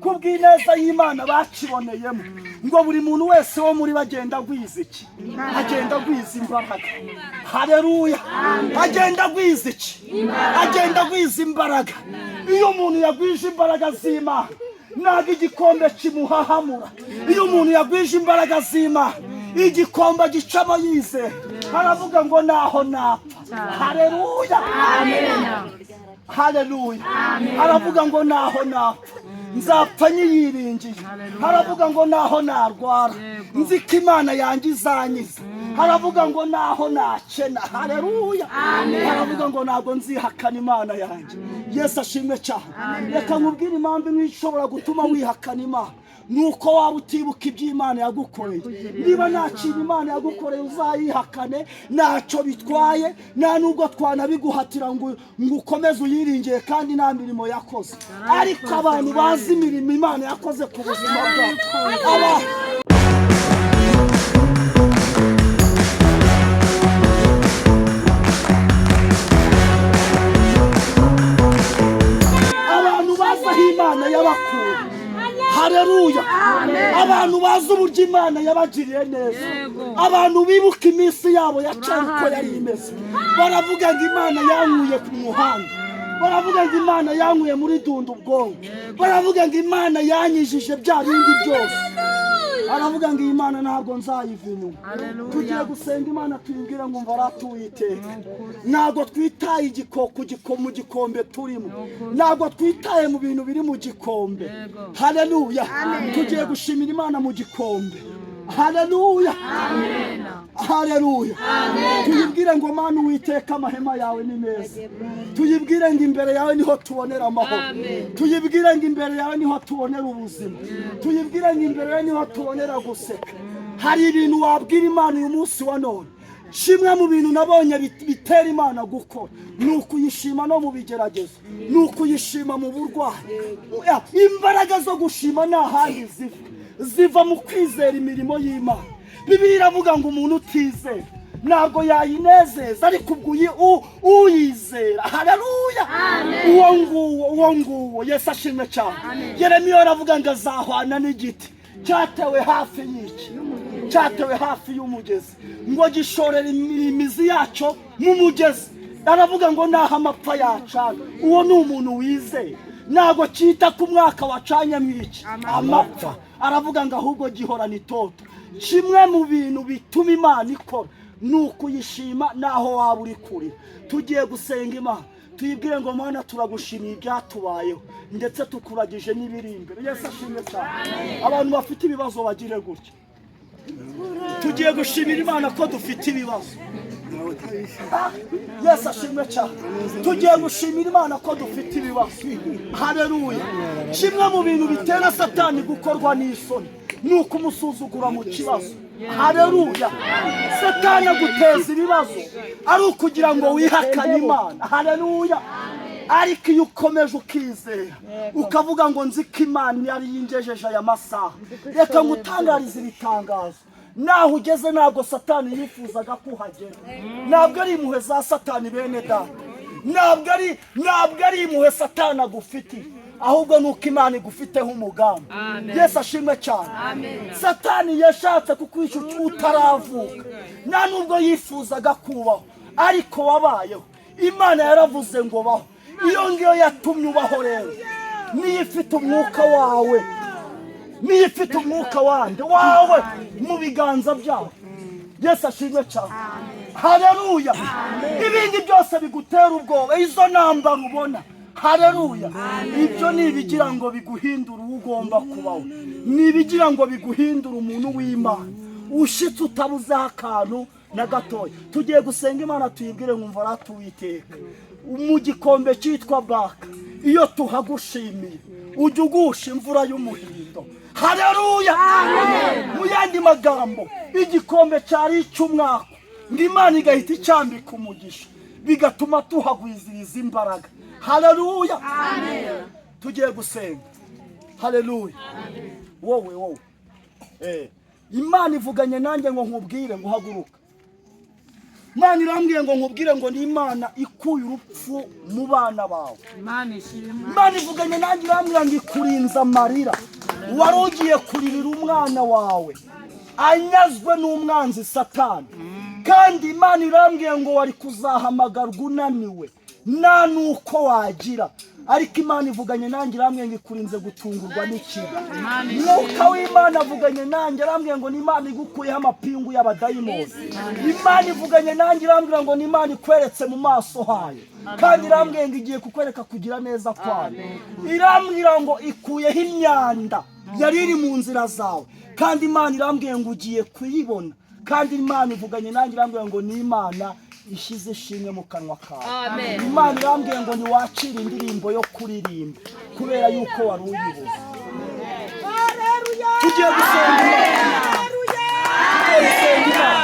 kubw'ineza y'Imana bakiboneyemo ngo buri muntu wese wo muri bagenda gwiza iki agenda gwiza imbaraga. Haleluya. Agenda gwiza iki agenda gwiza imbaraga. Iyo umuntu yagwije imbaraga z'Imana ntabwo igikombe kimuhahamura. Iyo umuntu yagwije imbaraga z'Imana igikombe gicamo yizeye, aravuga ngo naho napfa. Haleluya. Haleluya. Aravuga ngo naho napfa nzapfa nyiyiringiye. Haravuga ngo naho narwara nzi ko Imana yanjye izanyiza. Haravuga ngo naho nakena. Haleluya. Haravuga ngo ntabwo nzihakana Imana yanjye. Yesu ashimwe cyane. Reka nkubwire impamvu imwe ishobora gutuma wihakana Imana, nuko waba utibuka iby'Imana yagukoreye. Niba nta kintu Imana yagukoreye uzayihakane, ntacyo bitwaye, nta nubwo twanabiguhatira ngo ukomeze uyiringiye kandi nta mirimo yakoze. Ariko abantu bazi imirimo Imana yakoze ku buzima bwabo, abantu bazi aho Imana yabakura. Haleluya. Abantu bazi uburyo Imana yabagiriye neza, abantu bibuka iminsi yabo yacaye uko yari imeze. Baravuga ngo Imana yankuye ku muhanda, baravuga ngo Imana yankuye muri dunda ubwonko, baravuga ngo Imana yanyijije bya bindi byose. Aravuga ngo Imana ntabwo nzayiva inyuma. Tugiye gusenga Imana tuyibwira ngo mva ratuyiteka. Ntabwo twitaye mu gikombe turimo, ntabwo twitaye mu bintu biri mu gikombe. Haleluya. Tugiye gushimira Imana mu gikombe. Haleluya. Haleluya. Tuyibwire ngo Mana Uwiteka amahema yawe ni meza. Tuyibwire ngo imbere yawe niho tubonera amahoro. Tuyibwire ngo imbere yawe niho tubonera ubuzima. Tuyibwire ngo imbere yawe niho tubonera guseka. Hari ibintu wabwira Imana uyu munsi wa none. Kimwe mu bintu nabonye bitera Imana gukora ni ukuyishima no mu bigeragezo, ni ukuyishima mu burwayi. Imbaraga zo gushima nta handi ziva mu kwizera imirimo y'Imana. Bibiliya iravuga ngo umuntu utizera ntabwo yayinezeza, ariko ubwo uyizera. Haleluya. Uwo nguwo Yesu ashimwe cyane. Yeremiya aravuga ngo azahwana n'igiti cyatewe hafi y'iki, cyatewe hafi y'umugezi, ngo gishorere imizi yacyo mu mugezi. Aravuga ngo naho amapfa yacana. Uwo ni umuntu wizeye, ntabwo cyita ku mwaka wacanye mwiki amapfa. Aravuga ngo ahubwo gihorana itoto. Kimwe mu bintu bituma Imana ikora ni ukuyishima naho waba uri kure. Tugiye gusenga Imana tuyibwire ngo Mana turagushimiye ibyatubayeho ndetse tukuragije n'ibiri imbere. Yesu ashimwe cyane. Abantu bafite ibibazo bagire gutya. Tugiye gushimira Imana ko dufite ibibazo. Yesu ashimwe cyane. Tugiye gushimira Imana ko dufite ibibazo. Haleluya. Kimwe mu bintu bitera Satani gukorwa n'isoni ni ukumusuzugura mu kibazo. Haleluya. Satani aguteza ibibazo ari ukugira ngo wihakane Imana. Haleluya. Ariko iyo ukomeje ukizera ukavuga ngo nzi ko Imana yari yinjejeje aya masaha, reka ngutangarize ibitangazo. Naho ugeze ntabwo Satani yifuzaga kuhagera. Ntabwo ari impuhwe za Satani bene data, ntabwo ari impuhwe Satani agufitiye, ahubwo nuko Imana igufiteho umugambi. Yesu ashimwe cyane. Satani yashatse kukwica utaravuka, nta nubwo yifuzaga kubaho, ariko wabayeho. Imana yaravuze ngo baho. Iyo ngiyo yatumye ubaho rero. Niyo ifite umwuka wawe, niyo ifite umwuka wande wawe mu biganza byawe. Yesu ashimwe cyane. Haleluya. Ibindi byose bigutera ubwoba, izo ntambara ubona, haleluya, ibyo ni ibigira ngo biguhindure ugomba kubaho, ni ibigira ngo biguhindure umuntu w'Imana ushitse utabuze akantu na gatoya. Tugiye gusenga Imana tuyibwire ngo mva ratuyiteka mu gikombe cyitwa baka. Iyo tuhagushimiye ujya ugusha imvura y'umuhindo. Haleluya. Mu yandi magambo igikombe cyari icy'umwaka ngo Imana igahita icyambika umugisha, bigatuma tuhagwiziriza imbaraga. Haleluya. Tugiye gusenga. Haleluya. Wowe Imana ivuganye nanjye ngo nkubwire ngo haguruka. Imana irambwiye ngo nkubwire ngo ni Imana ikuye urupfu mu bana bawe. Imana ivuganye nanjye irambwira ngo ikurinze amarira wari ugiye kuririra umwana wawe anyazwe n'umwanzi Satani. Kandi Imana irambwiye ngo wari kuzahamagarwa unaniwe nta nuko wagira, ariko Imana ivuganye nanjye irambwiye ngo ikurinze gutungurwa n'ikibi. Mwuka w'Imana avuganye nanjye irambwiye ngo ni Imana igukuyeho amapingu y'abadayimoni. Imana ivuganye nanjye irambwira ngo ni Imana ikweretse mu maso hayo, kandi irambwiye ngo igiye kukwereka kugira neza kwayo. Irambwira ngo ikuyeho imyanda yari iri mu nzira zawe, kandi Imana irambwiye ngo ugiye kuyibona. Kandi Imana ivuganye nanjye irambwira ngo ni Imana ishize ishimwe mu kanwa kawe. Imana irambwiye ngo ntiwacire indirimbo yo kuririmba kubera yuko wari uyibuze. Tugiye gusenga Imana.